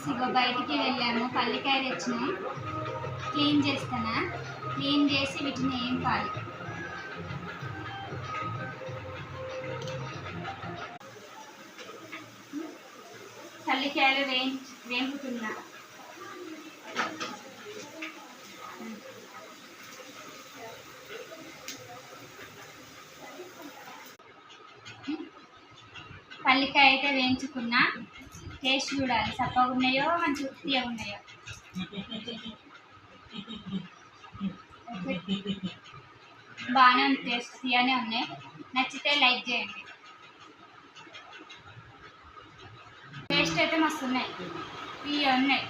Friends, ఇగో బయటికి వెళ్ళాము, పల్లికాయ తెచ్చినాం, క్లీన్ చేస్తానా. క్లీన్ చేసి వీటిని ఏంపాలి. పల్లికాయలు వేపుతున్నా. పల్లికాయ అయితే వేయించుకున్నా. టేస్ట్ చూడాలి, చప్పగా ఉన్నాయో మంచి ఉత్తిగా ఉన్నాయో. బాగానే ఉంది, టేస్ట్ తీయనే ఉన్నాయి. నచ్చితే లైక్ చేయండి. టేస్ట్ అయితే మస్తు ఉన్నాయి, తీయ ఉన్నాయి.